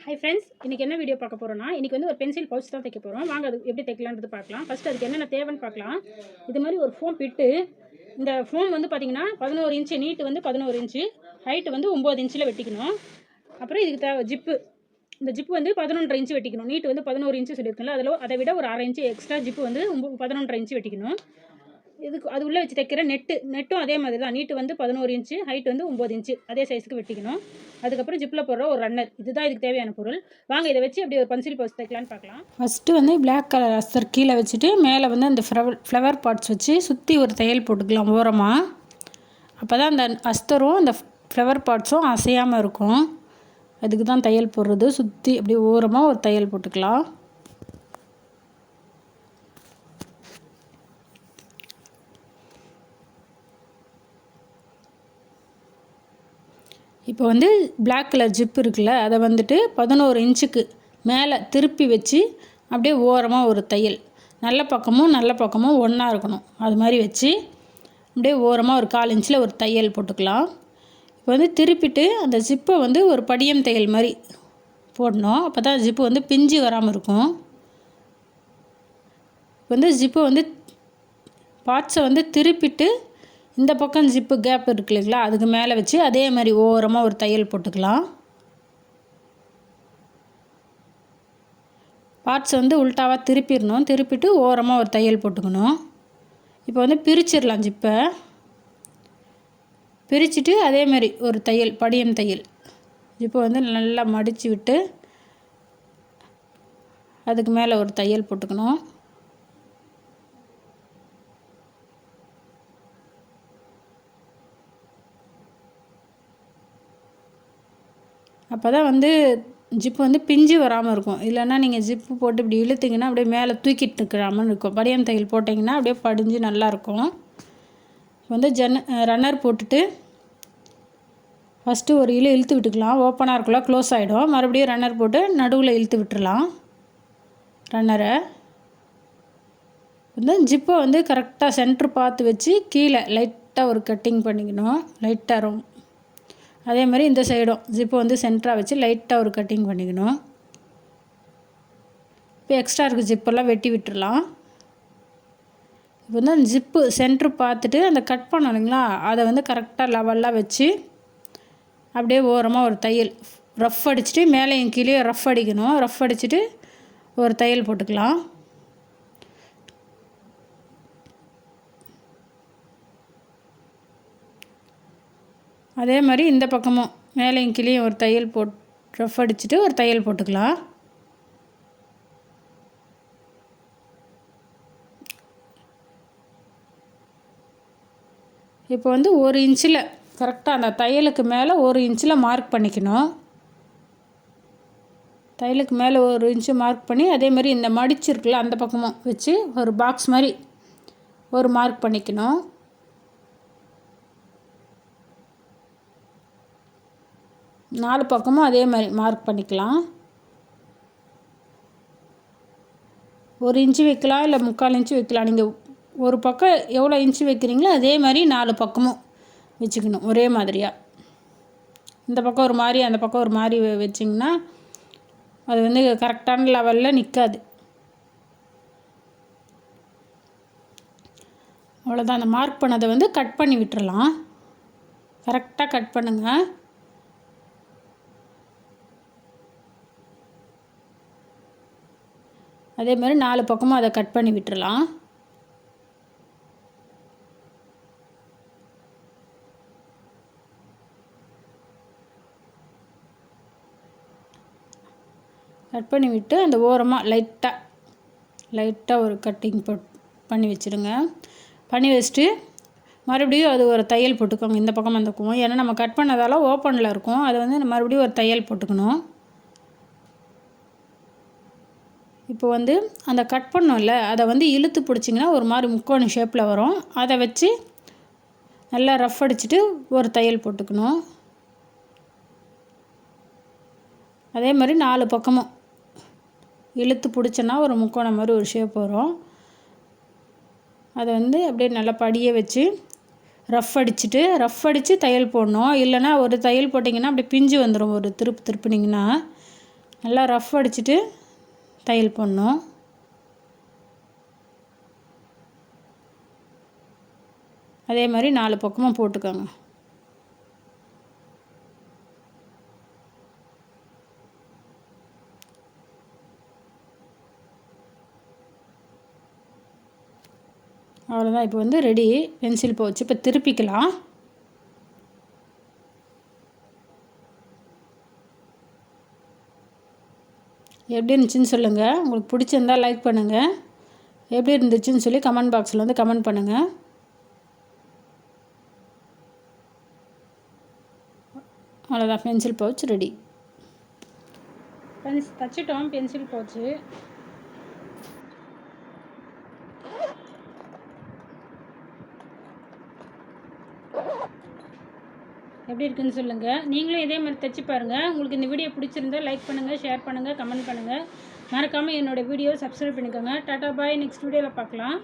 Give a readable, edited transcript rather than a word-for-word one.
Hi friends, இன்றைக்கி என்ன video பார்க்க போகிறோன்னா, இன்றைக்கி வந்து ஒரு பென்சில் பவுச் தான் தைக்க போகிறோம். வாங்க அது எப்படி தைக்கலான்றது பார்க்கலாம். ஃபஸ்ட்டு அதுக்கு என்னென்ன தேவைன்னு பார்க்கலாம். இது மாதிரி ஒரு ஃபோம் பிட்டு, இந்த ஃபோம் வந்து பார்த்திங்கன்னா 11 இன்ச்சு, நீட்டு வந்து 11 இன்ச்சு, ஹைட்டு வந்து 9 இன்ச்சில் வெட்டிக்கணும். அப்புறம் இதுக்கு தேவை ஜிப்பு. இந்த ஜிப்பு வந்து 11.5 இன்ச்சு வெட்டிக்கணும். நீட்டு வந்து 11 இன்ச்சு சொல்லியிருக்கல, அதை விட ஒரு 1/2 இன்ச்சு எக்ஸ்ட்ரா ஜிப்பு வந்து 11.5 இன்ச்சு வெட்டிக்கணும். இதுக்கு அது உள்ளே வச்சு தைக்கிற நெட்டும் அதே மாதிரி தான். நீட்டு வந்து 11 இன்ச்சு, ஹைட் வந்து 9 இன்ச்சு, அதே சைஸுக்கு வெட்டிக்கணும். அதுக்கப்புறம் ஜிப்பில் போடுற ஒரு ரன்னர், இதுதான் இதுக்கு தேவையான பொருள். வாங்க இதை வச்சு அப்படி ஒரு பென்சில் பவுச் தைக்கலான்னு பார்க்கலாம். ஃபஸ்ட்டு வந்து பிளாக் கலர் அஸ்தர் கீழே வச்சுட்டு மேலே வந்து அந்த ஃப்ளவர் பார்ட்ஸ் வச்சு சுற்றி ஒரு தையல் போட்டுக்கலாம் ஓரமாக. அப்போ தான் அந்த அஸ்தரும் அந்த ஃப்ளவர் பார்ட்ஸும் அசையாமல் இருக்கும். அதுக்கு தான் தையல் போடுறது. சுற்றி அப்படியே ஓரமாக ஒரு தையல் போட்டுக்கலாம். இப்போ வந்து பிளாக் கலர் ஜிப் இருக்குல்ல, அதை வந்துட்டு 11 இன்ச்சுக்கு மேலே திருப்பி வச்சு அப்படியே ஓரமாக ஒரு தையல், நல்ல பக்கமும் ஒன்றா இருக்கணும். அது மாதிரி வச்சு அப்படியே ஓரமாக ஒரு 1/4 இன்ச்சில் ஒரு தையல் போட்டுக்கலாம். இப்போ வந்து திருப்பிட்டு அந்த ஜிப்பை வந்து ஒரு படியம் தையல் மாதிரி போடணும். அப்போ தான் ஜிப்பு வந்து பிஞ்சு வராமல் இருக்கும். இப்போ வந்து ஜிப்பை வந்து பார்ட்ஸை வந்து திருப்பிட்டு இந்த பக்கம் ஜிப்பு கேப் இருக்கு இல்லைங்களா, அதுக்கு மேலே வச்சு அதே மாதிரி ஓரமாக ஒரு தையல் போட்டுக்கலாம். பார்ட்ஸ் வந்து உல்ட்டாவாக திருப்பிடணும். திருப்பிட்டு ஓரமாக ஒரு தையல் போட்டுக்கணும். இப்போ வந்து பிரிச்சிடலாம். ஜிப்பை பிரிச்சுட்டு அதே மாதிரி ஒரு தையல், படியம் தையல். ஜிப்பை வந்து நல்லா மடித்து விட்டு அதுக்கு மேலே ஒரு தையல் போட்டுக்கணும். அப்போ தான் வந்து ஜிப்பு வந்து பிஞ்சு வராமல் இருக்கும். இல்லைன்னா நீங்கள் ஜிப்பு போட்டு இப்படி இழுத்திங்கன்னா அப்படியே மேலே தூக்கிட்டு இருக்கிறாமல் இருக்கும். படியம் தையல் போட்டிங்கன்னா அப்படியே படிஞ்சு நல்லாயிருக்கும். வந்து ரன்னர் போட்டுட்டு ஃபஸ்ட்டு ஒரு இழுத்து விட்டுக்கலாம். ஓப்பனாக இருக்குள்ள க்ளோஸ் ஆகிடும். மறுபடியும் ரன்னர் போட்டு நடுவில் இழுத்து விட்டுடலாம் ரன்னரை. வந்து ஜிப்பை வந்து கரெக்டாக சென்ட்ரு பார்த்து வச்சு கீழே லைட்டாக ஒரு கட்டிங் பண்ணிக்கணும். லைட்டாக வரும். அதே மாதிரி இந்த சைடும் ஜிப்பை வந்து சென்டராக வச்சு லைட்டாக ஒரு கட்டிங் பண்ணிக்கணும். இப்போ எக்ஸ்ட்ரா இருக்குது ஜிப்பெல்லாம் வெட்டி விட்டுடலாம். இப்போ வந்து அந்த ஜிப்பு சென்ட்ரு பார்த்துட்டு அந்த கட் பண்ணோம் இல்லைங்களா, அதை வந்து கரெக்டாக லெவலாக வச்சு அப்படியே ஓரமாக ஒரு தையல் ரஃப் அடிச்சுட்டு மேலேயும் கீழே ரஃப் அடிக்கணும். ரஃப் அடிச்சுட்டு ஒரு தையல் போட்டுக்கலாம். அதே மாதிரி இந்த பக்கமும் மேலேயும் கீழேயும் ஒரு தையல் ரஃப் அடிச்சுட்டு ஒரு தையல் போட்டுக்கலாம். இப்போ வந்து 1 இன்ச்சில் கரெக்டாக அந்த தையலுக்கு மேலே 1 இன்ச்சில் மார்க் பண்ணிக்கணும். தையலுக்கு மேலே 1 இன்ச்சு மார்க் பண்ணி அதே மாதிரி இந்த மடிச்சிருக்குல்ல அந்த பக்கமும் வச்சு ஒரு பாக்ஸ் மாதிரி ஒரு மார்க் பண்ணிக்கணும். நாலு பக்கமும் அதே மாதிரி மார்க் பண்ணிக்கலாம். 1 இன்ச்சு வைக்கலாம், இல்லை 3/4 இன்ச்சு வைக்கலாம். நீங்கள் ஒரு பக்கம் எவ்வளோ இன்ச்சு வைக்கிறீங்களோ அதே மாதிரி 4 பக்கமும் வச்சுக்கணும் ஒரே மாதிரியாக. இந்த பக்கம் ஒரு மாதிரி அந்த பக்கம் ஒரு மாதிரி வச்சிங்கன்னா அது வந்து கரெக்டான லெவலில் நிற்காது. அவ்வளோதான். அந்த மார்க் பண்ணதை வந்து கட் பண்ணி விட்டுறலாம். கரெக்டாக கட் பண்ணுங்கள். அதே மாதிரி 4 பக்கமும் அதை கட் பண்ணி விட்டுறலாம். கட் பண்ணி விட்டு அந்த ஓரமாக லைட்டாக ஒரு கட்டிங் பண்ணி வச்சுடுங்க. பண்ணி வச்சுட்டு மறுபடியும் அது ஒரு தையல் போட்டுக்கோங்க. இந்த பக்கம் அந்த பக்கம், ஏன்னா நம்ம கட் பண்ணதால் ஓப்பனில் இருக்கும். அதை வந்து மறுபடியும் ஒரு தையல் போட்டுக்கணும். இப்போ வந்து அந்த கட் பண்ணோம்ல, அதை வந்து இழுத்து பிடிச்சிங்கன்னா ஒரு மாதிரி முக்கோண ஷேப்பில் வரும். அதை வச்சு நல்லா ரஃப் அடிச்சுட்டு ஒரு தையல் போட்டுக்கணும். அதே மாதிரி 4 பக்கமும் இழுத்து பிடிச்சோன்னா ஒரு முக்கோணம் மாதிரி ஒரு ஷேப் வரும். அதை வந்து அப்படியே நல்லா படியே வச்சு ரஃப் அடித்து தையல் போடணும். இல்லைனா ஒரு தையல் போட்டிங்கன்னா அப்படியே பிஞ்சு வந்துடும். ஒரு திருப்பினிங்கன்னா நல்லா ரஃப் அடிச்சுட்டு தையல் போடணும். அதே மாதிரி 4 பக்கமும் போட்டுக்கோங்க. அவ்வளோதான். இப்போ வந்து ரெடி பென்சில் பவுச். இப்போ திருப்பிக்கலாம். எப்படி இருந்துச்சுன்னு சொல்லுங்கள். உங்களுக்கு பிடிச்சிருந்தால் லைக் பண்ணுங்கள். எப்படி இருந்துச்சுன்னு சொல்லி கமெண்ட் பாக்ஸில் வந்து கமெண்ட் பண்ணுங்கள். அவ்வளோதான், பென்சில் பவுச் ரெடி. தச்சுட்டோம் பென்சில் பவுச்சு. எப்படி இருக்குன்னு சொல்லுங்கள். நீங்களும் இதே மாதிரி தைச்சி பாருங்கள். உங்களுக்கு இந்த வீடியோ பிடிச்சிருந்தா லைக் பண்ணுங்கள், ஷேர் பண்ணுங்கள், கமெண்ட் பண்ணுங்கள். மறக்காமல் என்னோடய வீடியோ சப்ஸ்கிரைப் பண்ணிக்கோங்க. டாட்டா பாய். நெக்ஸ்ட் வீடியோவில் பார்க்கலாம்.